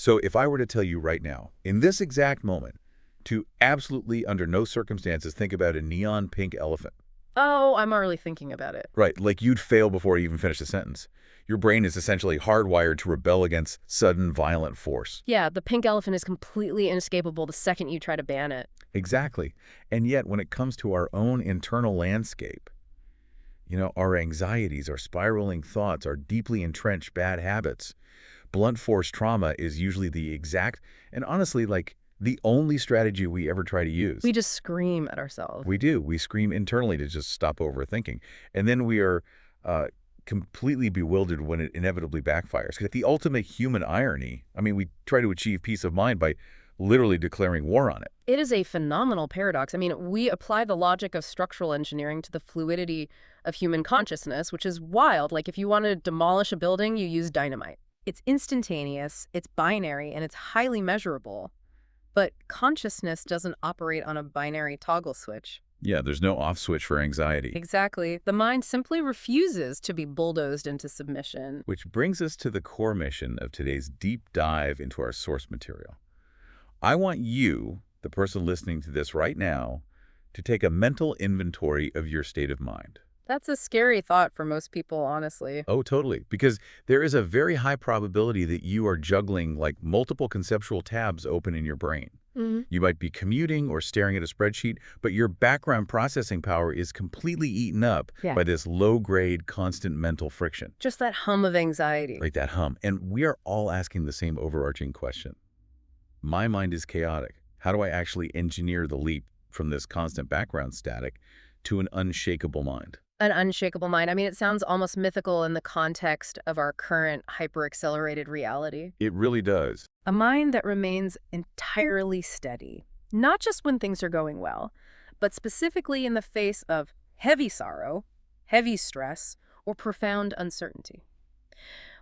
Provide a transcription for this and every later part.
So if I were to tell you right now, in this exact moment, to absolutely under no circumstances think about a neon pink elephant. Oh, I'm already thinking about it. Right, like you'd fail before you even finish the sentence. Your brain is essentially hardwired to rebel against sudden violent force. Yeah, the pink elephant is completely inescapable the second you try to ban it. Exactly. And yet when it comes to our own internal landscape, our anxieties, our spiraling thoughts, our deeply entrenched bad habits, blunt force trauma is usually the exact and honestly like the only strategy we ever try to use. We just scream at ourselves. We do. We scream internally to just stop overthinking. And then we are completely bewildered when it inevitably backfires. Because the ultimate human irony, we try to achieve peace of mind by literally declaring war on it. It is a phenomenal paradox. We apply the logic of structural engineering to the fluidity of human consciousness, which is wild. Like if you want to demolish a building, you use dynamite. It's instantaneous, it's binary, and it's highly measurable. But consciousness doesn't operate on a binary toggle switch. Yeah, there's no off switch for anxiety. Exactly. The mind simply refuses to be bulldozed into submission. Which brings us to the core mission of today's deep dive into our source material. I want you, the person listening to this right now, to take a mental inventory of your state of mind. That's a scary thought for most people, honestly. Oh, totally. Because there is a very high probability that you are juggling like multiple conceptual tabs open in your brain. You might be commuting or staring at a spreadsheet, but your background processing power is completely eaten up by this low-grade, constant mental friction. Just that hum of anxiety. Right, that hum. And we are all asking the same overarching question. My mind is chaotic. How do I actually engineer the leap from this constant background static to an unshakable mind? An unshakable mind. It sounds almost mythical in the context of our current hyper-accelerated reality. It really does. A mind that remains entirely steady, not just when things are going well, but specifically in the face of heavy sorrow, heavy stress, or profound uncertainty.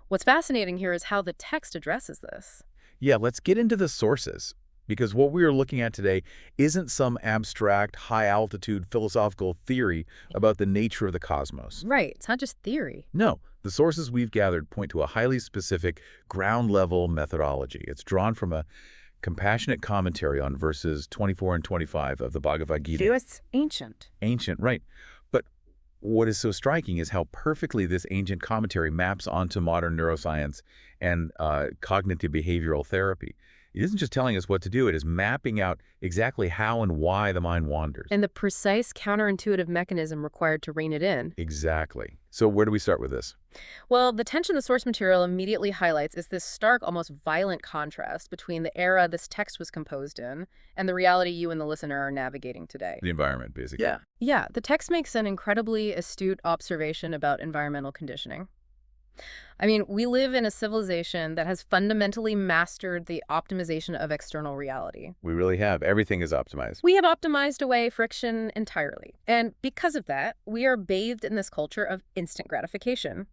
What's fascinating here is how the text addresses this. Yeah, let's get into the sources. Because what we are looking at today isn't some abstract, high-altitude philosophical theory about the nature of the cosmos. Right. It's not just theory. No. The sources we've gathered point to a highly specific, ground-level methodology. It's drawn from a compassionate commentary on verses 24 and 25 of the Bhagavad Gita. It's ancient. Ancient, right. But what is so striking is how perfectly this ancient commentary maps onto modern neuroscience and cognitive behavioral therapy. It isn't just telling us what to do, it is mapping out exactly how and why the mind wanders. And the precise counterintuitive mechanism required to rein it in. Exactly. So where do we start with this? Well, the tension the source material immediately highlights is this stark, almost violent contrast between the era this text was composed in and the reality you and the listener are navigating today. The environment, basically. Yeah, the text makes an incredibly astute observation about environmental conditioning. We live in a civilization that has fundamentally mastered the optimization of external reality. We really have. Everything is optimized. We have optimized away friction entirely. And because of that, we are bathed in this culture of instant gratification.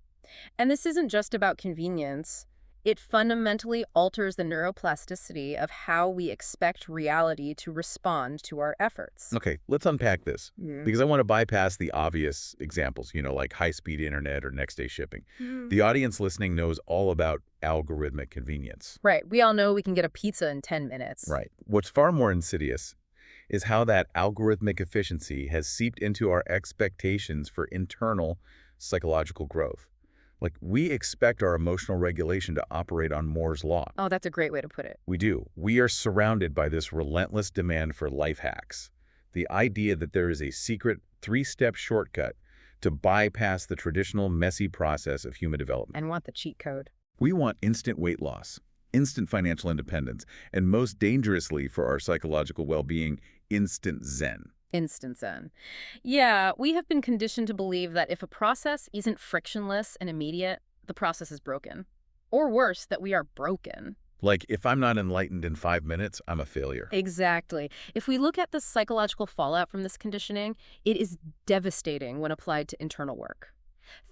And this isn't just about convenience. It fundamentally alters the neuroplasticity of how we expect reality to respond to our efforts. Okay, let's unpack this. Because I want to bypass the obvious examples, like high-speed internet or next-day shipping. The audience listening knows all about algorithmic convenience. Right. We all know we can get a pizza in 10 minutes. Right. What's far more insidious is how that algorithmic efficiency has seeped into our expectations for internal psychological growth. Like, we expect our emotional regulation to operate on Moore's law. Oh, that's a great way to put it. We do. We are surrounded by this relentless demand for life hacks. The idea that there is a secret three-step shortcut to bypass the traditional messy process of human development. And want the cheat code. We want instant weight loss, instant financial independence, and most dangerously for our psychological well-being, instant zen. Instant zen. Yeah, we have been conditioned to believe that if a process isn't frictionless and immediate, the process is broken. Or worse, that we are broken. Like, if I'm not enlightened in 5 minutes, I'm a failure. Exactly. If we look at the psychological fallout from this conditioning, it is devastating when applied to internal work.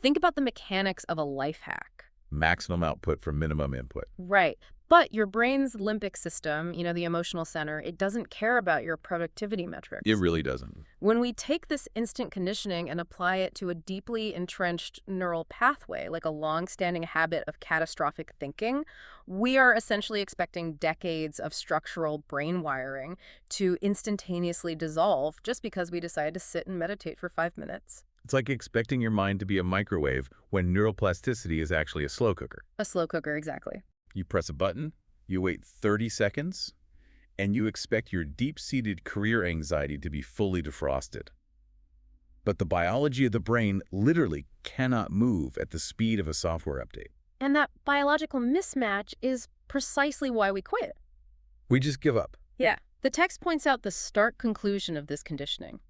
Think about the mechanics of a life hack. Maximum output from minimum input. Right. But your brain's limbic system, the emotional center, it doesn't care about your productivity metrics. It really doesn't. When we take this instant conditioning and apply it to a deeply entrenched neural pathway, like a long-standing habit of catastrophic thinking, we are essentially expecting decades of structural brain wiring to instantaneously dissolve just because we decided to sit and meditate for 5 minutes. It's like expecting your mind to be a microwave when neuroplasticity is actually a slow cooker. A slow cooker, exactly. You press a button, you wait 30 seconds, and you expect your deep-seated career anxiety to be fully defrosted. But the biology of the brain literally cannot move at the speed of a software update. And that biological mismatch is precisely why we quit. We just give up. Yeah. The text points out the stark conclusion of this conditioning.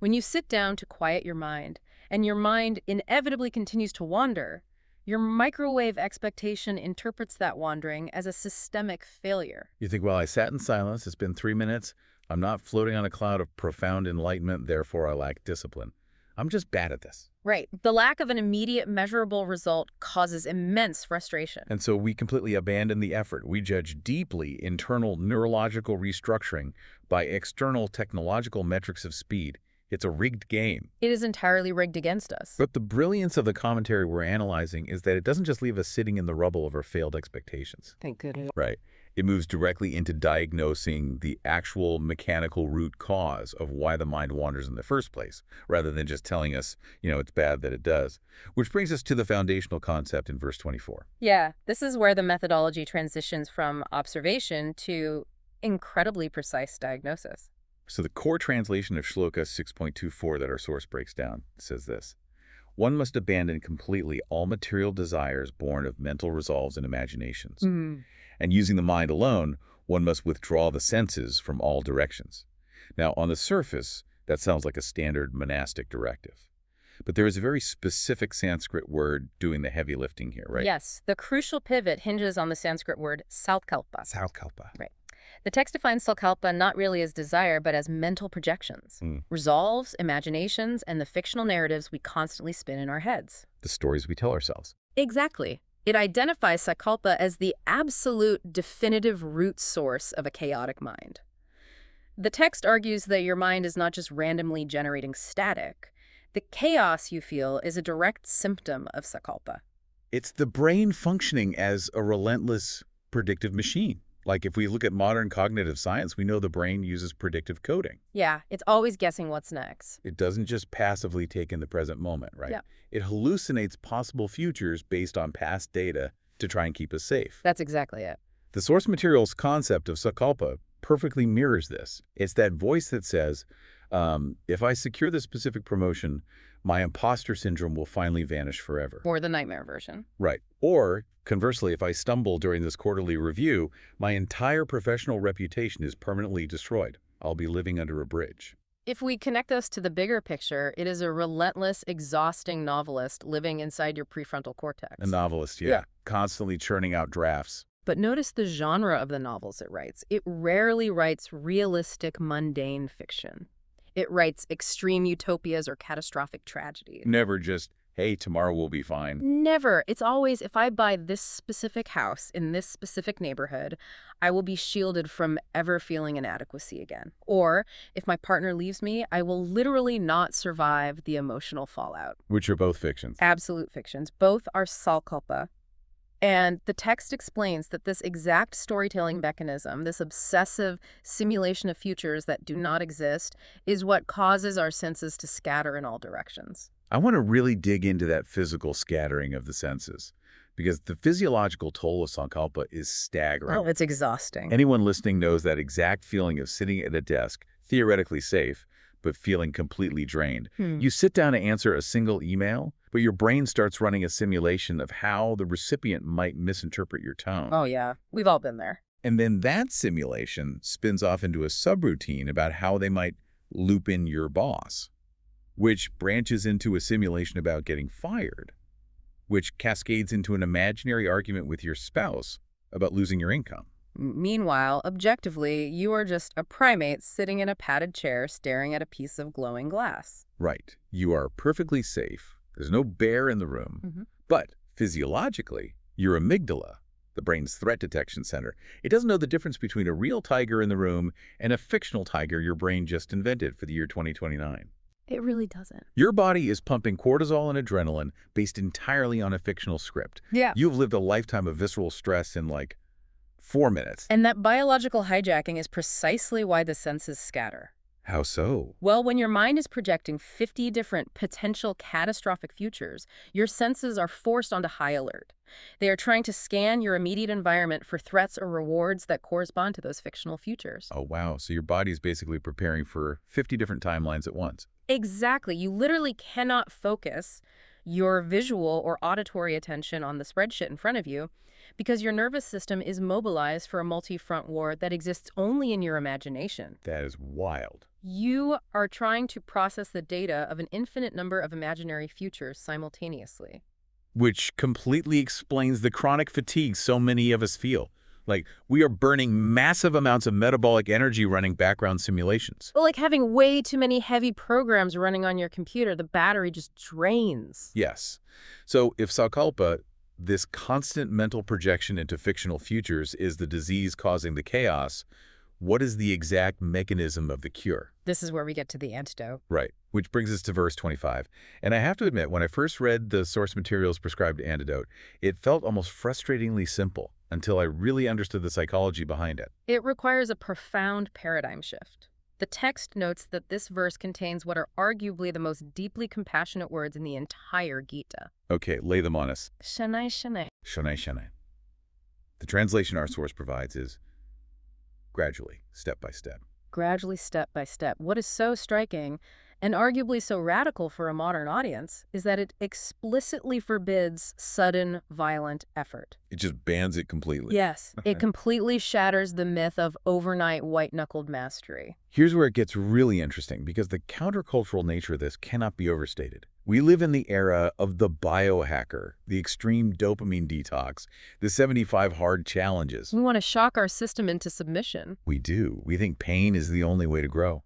When you sit down to quiet your mind, and your mind inevitably continues to wander, your microwave expectation interprets that wandering as a systemic failure. You think, well, I sat in silence, it's been 3 minutes, I'm not floating on a cloud of profound enlightenment, therefore I lack discipline. I'm just bad at this. Right. The lack of an immediate measurable result causes immense frustration. And so we completely abandon the effort. We judge deeply internal neurological restructuring by external technological metrics of speed. It's a rigged game. It is entirely rigged against us. But the brilliance of the commentary we're analyzing is that it doesn't just leave us sitting in the rubble of our failed expectations. Thank goodness. Right. It moves directly into diagnosing the actual mechanical root cause of why the mind wanders in the first place, rather than just telling us, it's bad that it does. Which brings us to the foundational concept in verse 24. Yeah, this is where the methodology transitions from observation to incredibly precise diagnosis. So the core translation of Shloka 6.24 that our source breaks down says this: one must abandon completely all material desires born of mental resolves and imaginations. And using the mind alone, one must withdraw the senses from all directions. Now, on the surface, that sounds like a standard monastic directive. But there is a very specific Sanskrit word doing the heavy lifting here, right? Yes, the crucial pivot hinges on the Sanskrit word salkalpa. Salkalpa. Right. The text defines salkalpa not really as desire, but as mental projections, resolves, imaginations, and the fictional narratives we constantly spin in our heads. The stories we tell ourselves. Exactly. It identifies sakalpa as the absolute definitive root source of a chaotic mind. The text argues that your mind is not just randomly generating static. The chaos you feel is a direct symptom of sakalpa. It's the brain functioning as a relentless predictive machine. Like if we look at modern cognitive science, we know the brain uses predictive coding. Yeah, it's always guessing what's next. It doesn't just passively take in the present moment, right? Yeah. It hallucinates possible futures based on past data to try and keep us safe. That's exactly it. The source material's concept of sakalpa perfectly mirrors this. It's that voice that says, if I secure this specific promotion, my imposter syndrome will finally vanish forever. Or the nightmare version. Right. Or, conversely, if I stumble during this quarterly review, my entire professional reputation is permanently destroyed. I'll be living under a bridge. If we connect us to the bigger picture, it is a relentless, exhausting novelist living inside your prefrontal cortex. A novelist, yeah. Constantly churning out drafts. But notice the genre of the novels it writes. It rarely writes realistic, mundane fiction. It writes extreme utopias or catastrophic tragedies. Never just, hey, tomorrow will be fine. Never. It's always, if I buy this specific house in this specific neighborhood, I will be shielded from ever feeling inadequacy again. Or, if my partner leaves me, I will literally not survive the emotional fallout. Which are both fictions. Absolute fictions. Both are salkalpa. And the text explains that this exact storytelling mechanism, this obsessive simulation of futures that do not exist, is what causes our senses to scatter in all directions. I want to really dig into that physical scattering of the senses, because the physiological toll of sankalpa is staggering. Oh, it's exhausting. Anyone listening knows that exact feeling of sitting at a desk, theoretically safe, but feeling completely drained. You sit down to answer a single email, but your brain starts running a simulation of how the recipient might misinterpret your tone. Oh, yeah. We've all been there. And then that simulation spins off into a subroutine about how they might loop in your boss, which branches into a simulation about getting fired, which cascades into an imaginary argument with your spouse about losing your income. Meanwhile, objectively, you are just a primate sitting in a padded chair staring at a piece of glowing glass. Right. You are perfectly safe. There's no bear in the room. But physiologically, Your amygdala, the brain's threat detection center, it doesn't know the difference between a real tiger in the room and a fictional tiger your brain just invented for the year 2029. It really doesn't. Your body is pumping cortisol and adrenaline based entirely on a fictional script. Yeah. You've lived a lifetime of visceral stress in like 4 minutes. And that biological hijacking is precisely why the senses scatter. How so? Well, when your mind is projecting 50 different potential catastrophic futures, your senses are forced onto high alert. They are trying to scan your immediate environment for threats or rewards that correspond to those fictional futures. Oh, wow. So your body's basically preparing for 50 different timelines at once. Exactly. You literally cannot focus your visual or auditory attention on the spreadsheet in front of you because your nervous system is mobilized for a multi-front war that exists only in your imagination. That is wild. You are trying to process the data of an infinite number of imaginary futures simultaneously. Which completely explains the chronic fatigue so many of us feel. Like, we are burning massive amounts of metabolic energy running background simulations. Like having way too many heavy programs running on your computer, the battery just drains. Yes. So if Sakalpa, this constant mental projection into fictional futures, is the disease causing the chaos, what is the exact mechanism of the cure? This is where we get to the antidote. Right, which brings us to verse 25. And I have to admit, when I first read the source material's prescribed antidote, it felt almost frustratingly simple until I really understood the psychology behind it. It requires a profound paradigm shift. The text notes that this verse contains what are arguably the most deeply compassionate words in the entire Gita. Okay, lay them on us. Shanai Shanai. Shanai Shanai. The translation our source provides is gradually, step by step. Gradually, step by step. What is so striking, and arguably so radical for a modern audience, is that it explicitly forbids sudden, violent effort. It just bans it completely. Yes, it completely shatters the myth of overnight white-knuckled mastery. Here's where it gets really interesting, because the countercultural nature of this cannot be overstated. We live in the era of the biohacker, the extreme dopamine detox, the 75 hard challenges. We want to shock our system into submission. We do. We think pain is the only way to grow.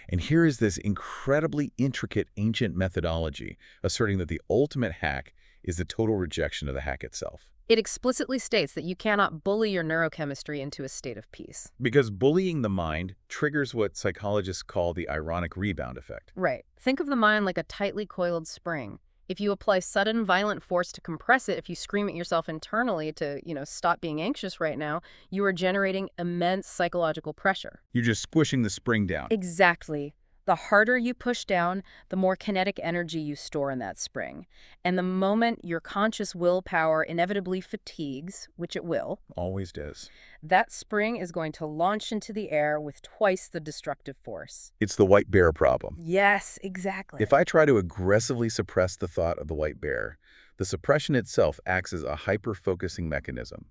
And here is this incredibly intricate ancient methodology asserting that the ultimate hack is the total rejection of the hack itself. It explicitly states that you cannot bully your neurochemistry into a state of peace. Because bullying the mind triggers what psychologists call the ironic rebound effect. Right. Think of the mind like a tightly coiled spring. If you apply sudden, violent force to compress it, if you scream at yourself internally to, stop being anxious right now, you are generating immense psychological pressure. You're just squishing the spring down. Exactly. The harder you push down, the more kinetic energy you store in that spring. And the moment your conscious willpower inevitably fatigues, which it will, Always does. that spring is going to launch into the air with twice the destructive force. It's the white bear problem. Yes, exactly. If I try to aggressively suppress the thought of the white bear, the suppression itself acts as a hyper-focusing mechanism.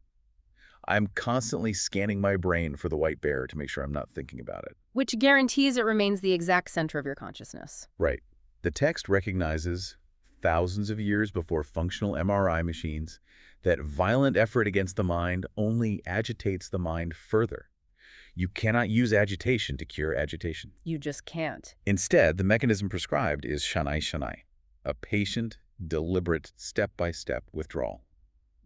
I'm constantly scanning my brain for the white bear to make sure I'm not thinking about it. Which guarantees it remains the exact center of your consciousness. Right. The text recognizes, thousands of years before functional MRI machines, that violent effort against the mind only agitates the mind further. You cannot use agitation to cure agitation. You just can't. Instead, the mechanism prescribed is Shanai Shanai, a patient, deliberate, step-by-step withdrawal.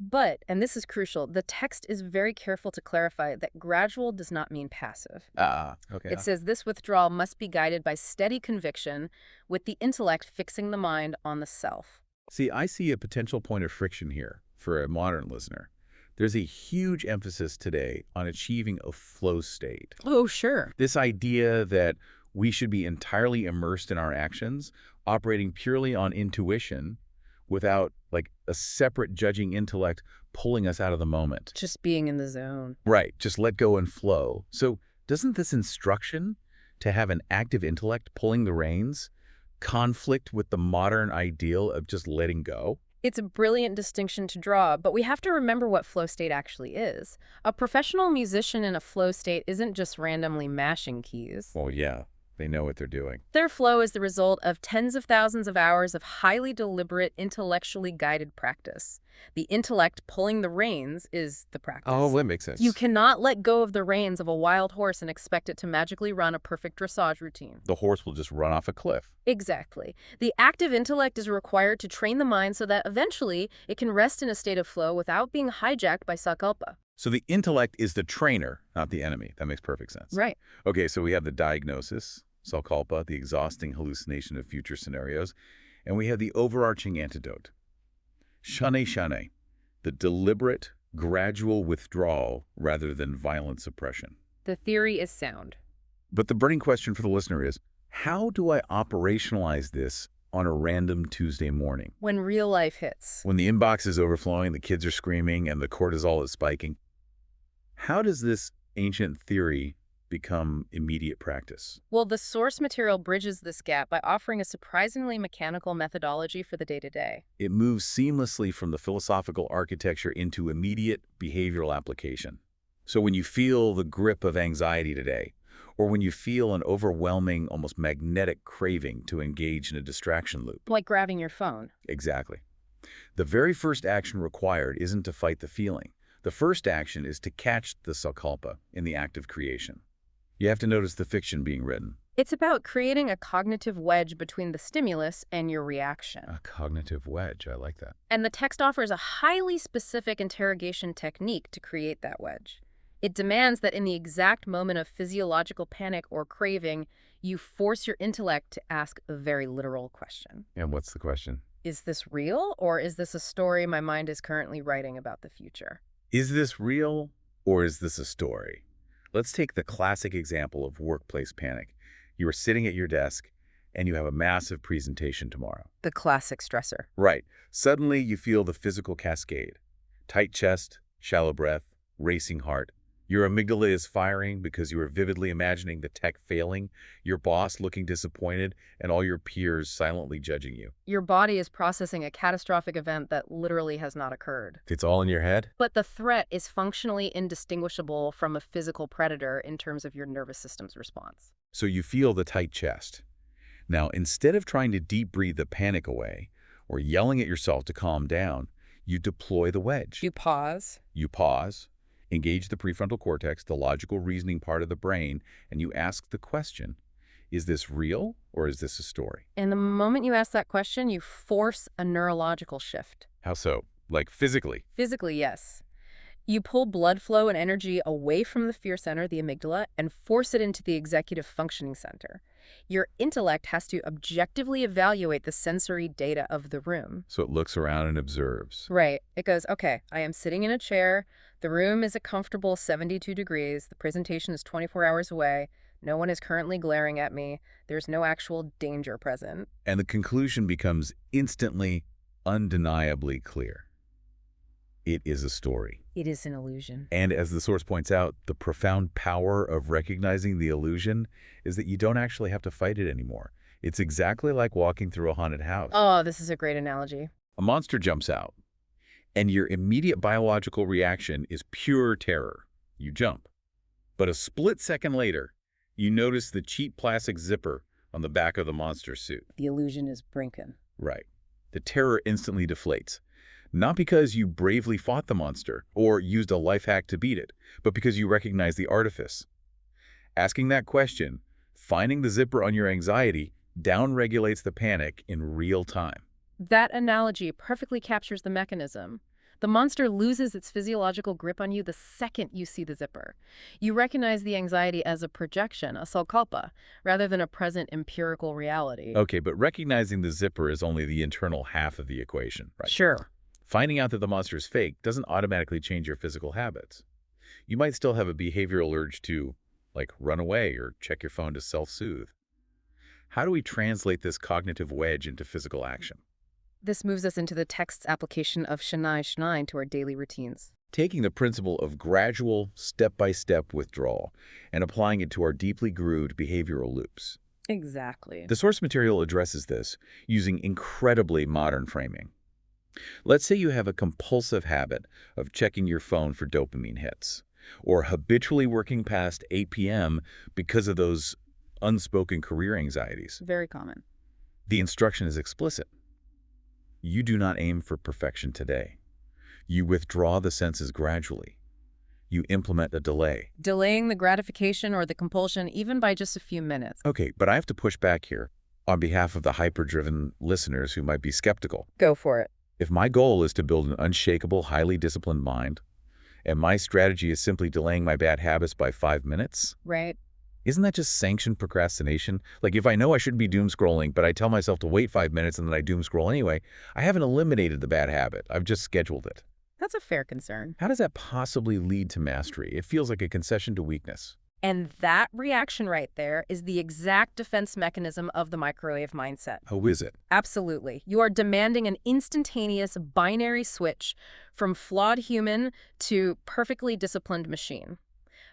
But, and this is crucial, the text is very careful to clarify that gradual does not mean passive. Okay. It says this withdrawal must be guided by steady conviction, with the intellect fixing the mind on the self. See, I see a potential point of friction here for a modern listener. There's a huge emphasis today on achieving a flow state. Oh, sure. This idea that we should be entirely immersed in our actions, operating purely on intuition, without a separate judging intellect pulling us out of the moment. Just being in the zone. Right, just let go and flow. So doesn't this instruction to have an active intellect pulling the reins conflict with the modern ideal of just letting go? It's a brilliant distinction to draw, but we have to remember what flow state actually is. A professional musician in a flow state isn't just randomly mashing keys. Well, yeah. They know what they're doing. Their flow is the result of tens of thousands of hours of highly deliberate, intellectually guided practice. The intellect pulling the reins is the practice. Oh, that makes sense. You cannot let go of the reins of a wild horse and expect it to magically run a perfect dressage routine. The horse will just run off a cliff. Exactly. The active intellect is required to train the mind so that eventually it can rest in a state of flow without being hijacked by sakalpa. So the intellect is the trainer, not the enemy. That makes perfect sense. Right. Okay, so we have the diagnosis, Sakalpa, the exhausting hallucination of future scenarios, and we have the overarching antidote. Shane shane, the deliberate, gradual withdrawal rather than violent suppression. The theory is sound. But the burning question for the listener is, how do I operationalize this on a random Tuesday morning? When real life hits. When the inbox is overflowing, the kids are screaming, and the cortisol is spiking. How does this ancient theory become immediate practice? Well, the source material bridges this gap by offering a surprisingly mechanical methodology for the day-to-day. It moves seamlessly from the philosophical architecture into immediate behavioral application. So when you feel the grip of anxiety today, or when you feel an overwhelming, almost magnetic craving to engage in a distraction loop. Like grabbing your phone. Exactly. The very first action required isn't to fight the feeling. The first action is to catch the sakalpa in the act of creation. You have to notice the fiction being written. It's about creating a cognitive wedge between the stimulus and your reaction. A cognitive wedge, I like that. And the text offers a highly specific interrogation technique to create that wedge. It demands that in the exact moment of physiological panic or craving, you force your intellect to ask a very literal question. And what's the question? Is this real, or is this a story my mind is currently writing about the future? Is this real, or is this a story? Let's take the classic example of workplace panic. You are sitting at your desk, and you have a massive presentation tomorrow. The classic stressor. Right. Suddenly, you feel the physical cascade. Tight chest, shallow breath, racing heart. Your amygdala is firing because you are vividly imagining the tech failing, your boss looking disappointed, and all your peers silently judging you. Your body is processing a catastrophic event that literally has not occurred. It's all in your head? But the threat is functionally indistinguishable from a physical predator in terms of your nervous system's response. So you feel the tight chest. Now, instead of trying to deep breathe the panic away or yelling at yourself to calm down, you deploy the wedge. You pause. You pause, engage the prefrontal cortex, the logical reasoning part of the brain, and you ask the question, is this real or is this a story? And the moment you ask that question, you force a neurological shift. How so? Like physically? Physically, yes. You pull blood flow and energy away from the fear center, the amygdala, and force it into the executive functioning center. Your intellect has to objectively evaluate the sensory data of the room. So it looks around and observes. Right. It goes, okay, I am sitting in a chair. The room is a comfortable 72 degrees. The presentation is 24 hours away. No one is currently glaring at me. There's no actual danger present. And the conclusion becomes instantly, undeniably clear. It is a story. It is an illusion. And as the source points out, the profound power of recognizing the illusion is that you don't actually have to fight it anymore. It's exactly like walking through a haunted house. Oh, this is a great analogy. A monster jumps out, and your immediate biological reaction is pure terror. You jump. But a split second later, you notice the cheap plastic zipper on the back of the monster's suit. The illusion is broken. Right. The terror instantly deflates. Not because you bravely fought the monster or used a life hack to beat it, but because you recognize the artifice. Asking that question, finding the zipper on your anxiety, downregulates the panic in real time. That analogy perfectly captures the mechanism. The monster loses its physiological grip on you the second you see the zipper. You recognize the anxiety as a projection, a salkalpa, rather than a present empirical reality. Okay, but recognizing the zipper is only the internal half of the equation, right? Sure. Finding out that the monster is fake doesn't automatically change your physical habits. You might still have a behavioral urge to, like, run away or check your phone to self-soothe. How do we translate this cognitive wedge into physical action? This moves us into the text's application of Shanai Shnai to our daily routines. Taking the principle of gradual, step-by-step withdrawal and applying it to our deeply grooved behavioral loops. Exactly. The source material addresses this using incredibly modern framing. Let's say you have a compulsive habit of checking your phone for dopamine hits, or habitually working past 8 p.m. because of those unspoken career anxieties. Very common. The instruction is explicit. You do not aim for perfection today. You withdraw the senses gradually. You implement a delay. Delaying the gratification or the compulsion even by just a few minutes. Okay, but I have to push back here on behalf of the hyper-driven listeners who might be skeptical. Go for it. If my goal is to build an unshakable, highly disciplined mind, and my strategy is simply delaying my bad habits by 5 minutes, Right. isn't that just sanctioned procrastination? Like if I know I shouldn't be doom scrolling, but I tell myself to wait 5 minutes and then I doom scroll anyway, I haven't eliminated the bad habit. I've just scheduled it. That's a fair concern. How does that possibly lead to mastery? It feels like a concession to weakness. And that reaction right there is the exact defense mechanism of the microwave mindset. How is it? Absolutely. You are demanding an instantaneous binary switch from flawed human to perfectly disciplined machine.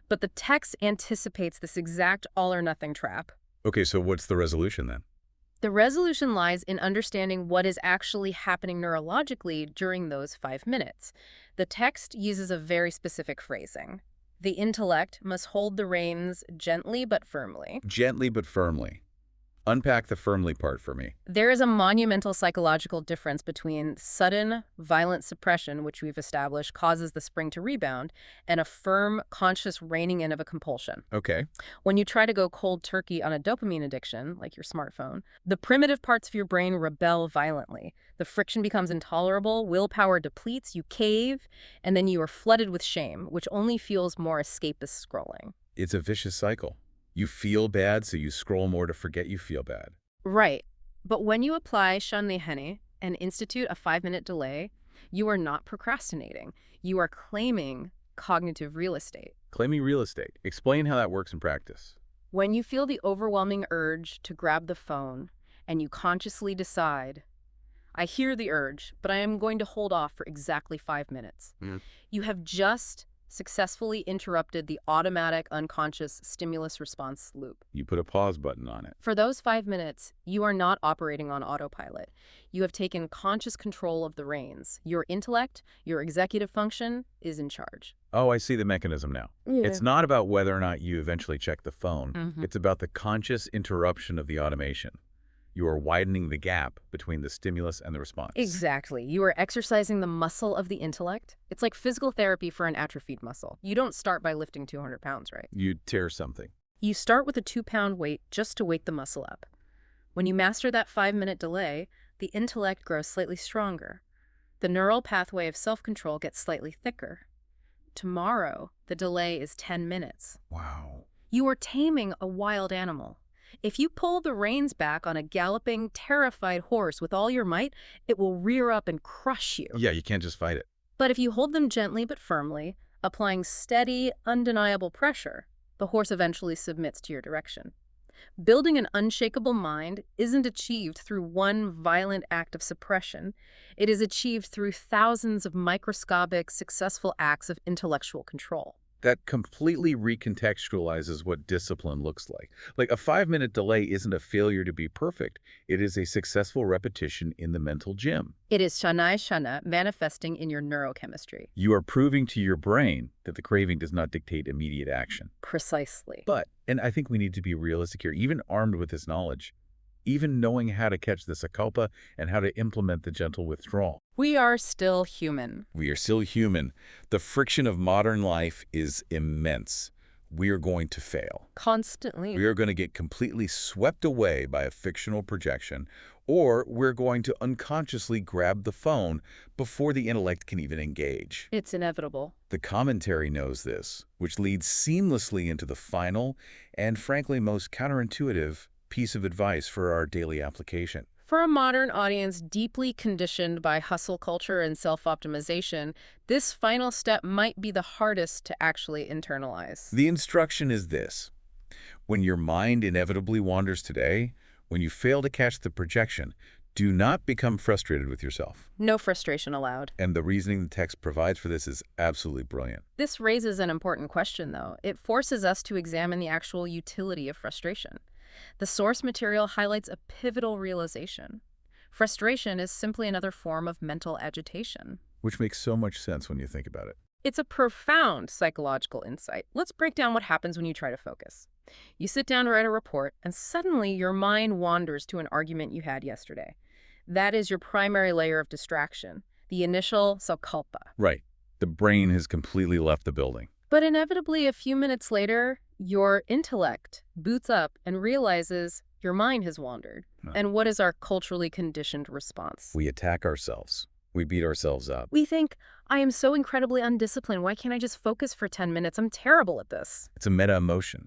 But the text anticipates this exact all-or-nothing trap. Okay, so what's the resolution then? The resolution lies in understanding what is actually happening neurologically during those 5 minutes. The text uses a very specific phrasing. The intellect must hold the reins gently but firmly. Gently but firmly. Unpack the firmly part for me. There is a monumental psychological difference between sudden, violent suppression, which we've established causes the spring to rebound, and a firm, conscious reining in of a compulsion. Okay. When you try to go cold turkey on a dopamine addiction, like your smartphone, the primitive parts of your brain rebel violently. The friction becomes intolerable, willpower depletes, you cave, and then you are flooded with shame, which only fuels more escapist scrolling. It's a vicious cycle. You feel bad, so you scroll more to forget you feel bad. Right. But when you apply Shanliheni and institute a 5-minute delay, you are not procrastinating. You are claiming cognitive real estate. Claiming real estate. Explain how that works in practice. When you feel the overwhelming urge to grab the phone and you consciously decide, I hear the urge, but I am going to hold off for exactly 5 minutes. You have just successfully interrupted the automatic unconscious stimulus response loop. You put a pause button on it. For those 5 minutes, you are not operating on autopilot. You have taken conscious control of the reins. Your intellect, your executive function, is in charge. Oh, I see the mechanism now. Yeah. It's not about whether or not you eventually check the phone. It's about the conscious interruption of the automation. You are widening the gap between the stimulus and the response. Exactly. You are exercising the muscle of the intellect. It's like physical therapy for an atrophied muscle. You don't start by lifting 200 pounds, right? You tear something. You start with a 2-pound weight just to wake the muscle up. When you master that 5-minute delay, the intellect grows slightly stronger. The neural pathway of self-control gets slightly thicker. Tomorrow, the delay is 10 minutes. Wow. You are taming a wild animal. If you pull the reins back on a galloping, terrified horse with all your might, it will rear up and crush you. Yeah, you can't just fight it. But if you hold them gently but firmly, applying steady, undeniable pressure, the horse eventually submits to your direction. Building an unshakable mind isn't achieved through one violent act of suppression. It is achieved through thousands of microscopic, successful acts of intellectual control. That completely recontextualizes what discipline looks like. Like a 5-minute delay isn't a failure to be perfect. It is a successful repetition in the mental gym. It is shana manifesting in your neurochemistry. You are proving to your brain that the craving does not dictate immediate action. Precisely. But, and I think we need to be realistic here, even armed with this knowledge, even knowing how to catch the sakalpa and how to implement the gentle withdrawal. We are still human. We are still human. The friction of modern life is immense. We are going to fail. Constantly. We are going to get completely swept away by a fictional projection, or we're going to unconsciously grab the phone before the intellect can even engage. It's inevitable. The commentary knows this, which leads seamlessly into the final and, frankly, most counterintuitive piece of advice for our daily application. For a modern audience deeply conditioned by hustle culture and self-optimization, this final step might be the hardest to actually internalize. The instruction is this. When your mind inevitably wanders today, when you fail to catch the projection, do not become frustrated with yourself. No frustration allowed. And the reasoning the text provides for this is absolutely brilliant. This raises an important question, though. It forces us to examine the actual utility of frustration. The source material highlights a pivotal realization. Frustration is simply another form of mental agitation. Which makes so much sense when you think about it. It's a profound psychological insight. Let's break down what happens when you try to focus. You sit down to write a report, and suddenly your mind wanders to an argument you had yesterday. That is your primary layer of distraction, the initial sankalpa. Right. The brain has completely left the building. But inevitably, a few minutes later, your intellect boots up and realizes your mind has wandered. Huh. And what is our culturally conditioned response? We attack ourselves. We beat ourselves up. We think, I am so incredibly undisciplined. Why can't I just focus for 10 minutes? I'm terrible at this. It's a meta-emotion.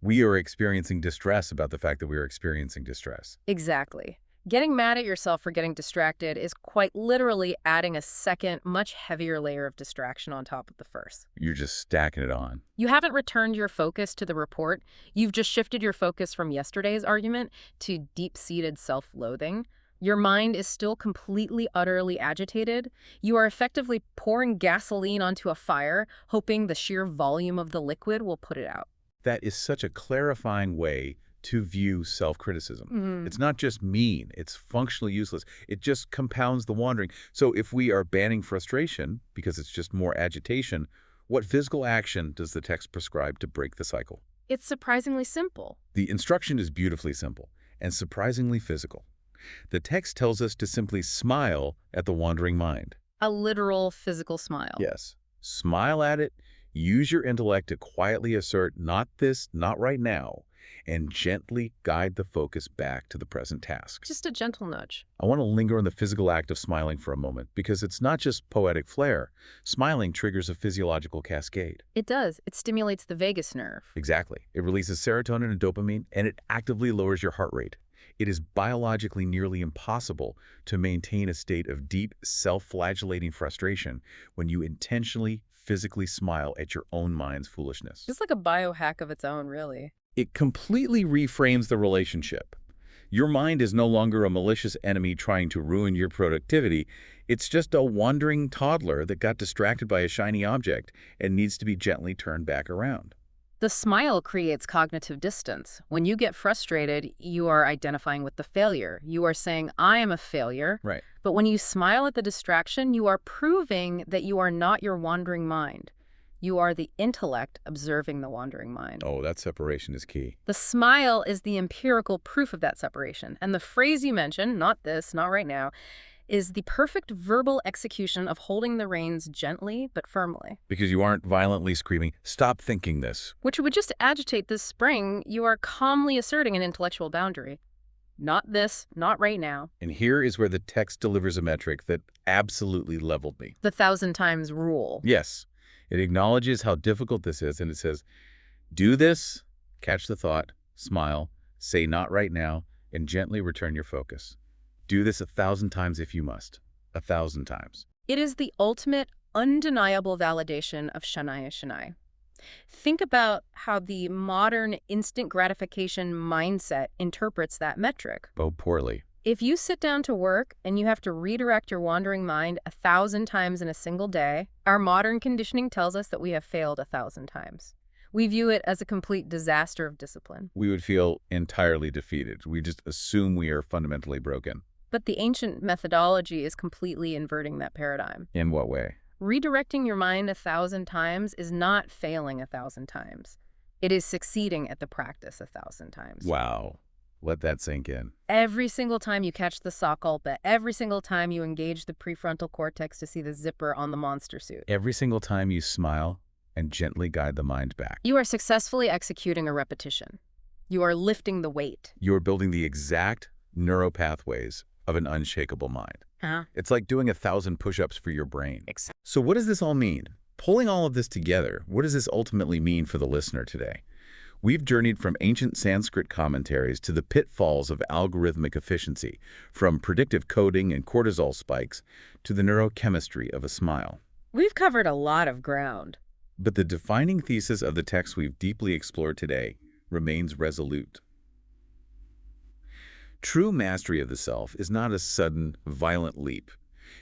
We are experiencing distress about the fact that we are experiencing distress. Exactly. Getting mad at yourself for getting distracted is quite literally adding a second, much heavier layer of distraction on top of the first. You're just stacking it on. You haven't returned your focus to the report. You've just shifted your focus from yesterday's argument to deep-seated self-loathing. Your mind is still completely, utterly agitated. You are effectively pouring gasoline onto a fire, hoping the sheer volume of the liquid will put it out. That is such a clarifying way to view self-criticism. It's not just mean, it's functionally useless. It just compounds the wandering. So if we are banning frustration, because it's just more agitation, what physical action does the text prescribe to break the cycle? It's surprisingly simple. The instruction is beautifully simple and surprisingly physical. The text tells us to simply smile at the wandering mind. A literal physical smile. Yes. Smile at it, use your intellect to quietly assert not this, not right now, and gently guide the focus back to the present task. Just a gentle nudge. I want to linger on the physical act of smiling for a moment because it's not just poetic flair. Smiling triggers a physiological cascade. It does. It stimulates the vagus nerve. Exactly. It releases serotonin and dopamine, and it actively lowers your heart rate. It is biologically nearly impossible to maintain a state of deep, self-flagellating frustration when you intentionally, physically smile at your own mind's foolishness. It's like a biohack of its own, really. It completely reframes the relationship. Your mind is no longer a malicious enemy trying to ruin your productivity. It's just a wandering toddler that got distracted by a shiny object and needs to be gently turned back around. The smile creates cognitive distance. When you get frustrated, you are identifying with the failure. You are saying, I am a failure. Right. But when you smile at the distraction, you are proving that you are not your wandering mind. You are the intellect observing the wandering mind. Oh, that separation is key. The smile is the empirical proof of that separation. And the phrase you mentioned, not this, not right now, is the perfect verbal execution of holding the reins gently but firmly. Because you aren't violently screaming, stop thinking this. Which would just agitate this spring. You are calmly asserting an intellectual boundary. Not this, not right now. And here is where the text delivers a metric that absolutely leveled me. The 1,000 times rule. Yes. It acknowledges how difficult this is, and it says, do this, catch the thought, smile, say not right now, and gently return your focus. Do this 1,000 times if you must. 1,000 times. It is the ultimate, undeniable validation of Shanaya Shanai. Think about how the modern instant gratification mindset interprets that metric. Oh, poorly. If you sit down to work and you have to redirect your wandering mind 1,000 times in a single day, our modern conditioning tells us that we have failed 1,000 times. We view it as a complete disaster of discipline. We would feel entirely defeated. We just assume we are fundamentally broken. But the ancient methodology is completely inverting that paradigm. In what way? Redirecting your mind 1,000 times is not failing 1,000 times. It is succeeding at the practice 1,000 times. Wow. Let that sink in. Every single time you catch the sankalpa, every single time you engage the prefrontal cortex to see the zipper on the monster suit. Every single time you smile and gently guide the mind back. You are successfully executing a repetition. You are lifting the weight. You are building the exact neuropathways of an unshakable mind. It's like doing 1,000 push-ups for your brain. So what does this all mean? Pulling all of this together, what does this ultimately mean for the listener today? We've journeyed from ancient Sanskrit commentaries to the pitfalls of algorithmic efficiency, from predictive coding and cortisol spikes to the neurochemistry of a smile. We've covered a lot of ground. But the defining thesis of the text we've deeply explored today remains resolute. True mastery of the self is not a sudden, violent leap.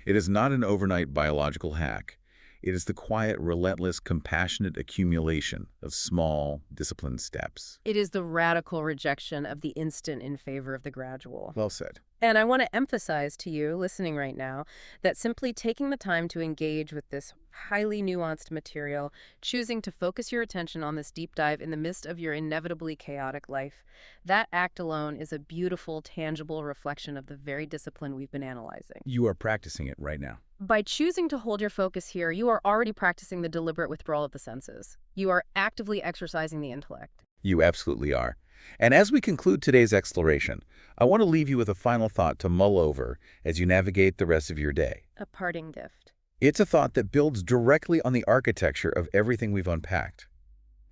It is not an overnight biological hack. It is the quiet, relentless, compassionate accumulation of small, disciplined steps. It is the radical rejection of the instant in favor of the gradual. Well said. And I want to emphasize to you, listening right now, that simply taking the time to engage with this highly nuanced material, choosing to focus your attention on this deep dive in the midst of your inevitably chaotic life, that act alone is a beautiful, tangible reflection of the very discipline we've been analyzing. You are practicing it right now. By choosing to hold your focus here, you are already practicing the deliberate withdrawal of the senses. You are actively exercising the intellect. You absolutely are. And as we conclude today's exploration, I want to leave you with a final thought to mull over as you navigate the rest of your day. A parting gift. It's a thought that builds directly on the architecture of everything we've unpacked.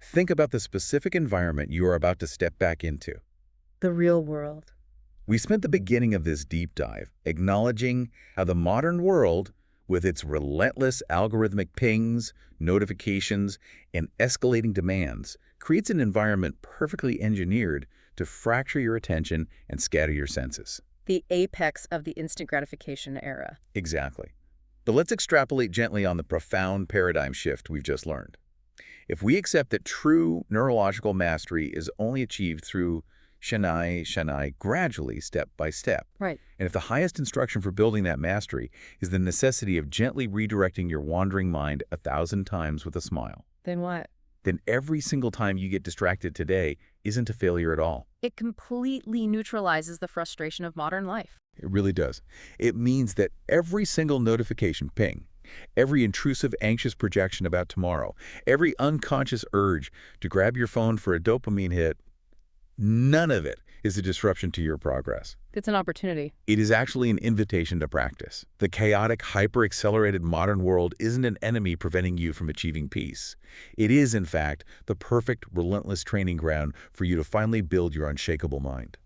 Think about the specific environment you are about to step back into. The real world. We spent the beginning of this deep dive acknowledging how the modern world, with its relentless algorithmic pings, notifications, and escalating demands, creates an environment perfectly engineered to fracture your attention and scatter your senses. The apex of the instant gratification era. Exactly. But let's extrapolate gently on the profound paradigm shift we've just learned. If we accept that true neurological mastery is only achieved through Shanai, gradually, step by step. Right. And if the highest instruction for building that mastery is the necessity of gently redirecting your wandering mind 1,000 times with a smile, Then what? then every single time you get distracted today isn't a failure at all. It completely neutralizes the frustration of modern life. It really does. It means that every single notification ping, every intrusive, anxious projection about tomorrow, every unconscious urge to grab your phone for a dopamine hit, none of it is a disruption to your progress. It's an opportunity. It is actually an invitation to practice. The chaotic, hyper-accelerated modern world isn't an enemy preventing you from achieving peace. It is, in fact, the perfect, relentless training ground for you to finally build your unshakable mind.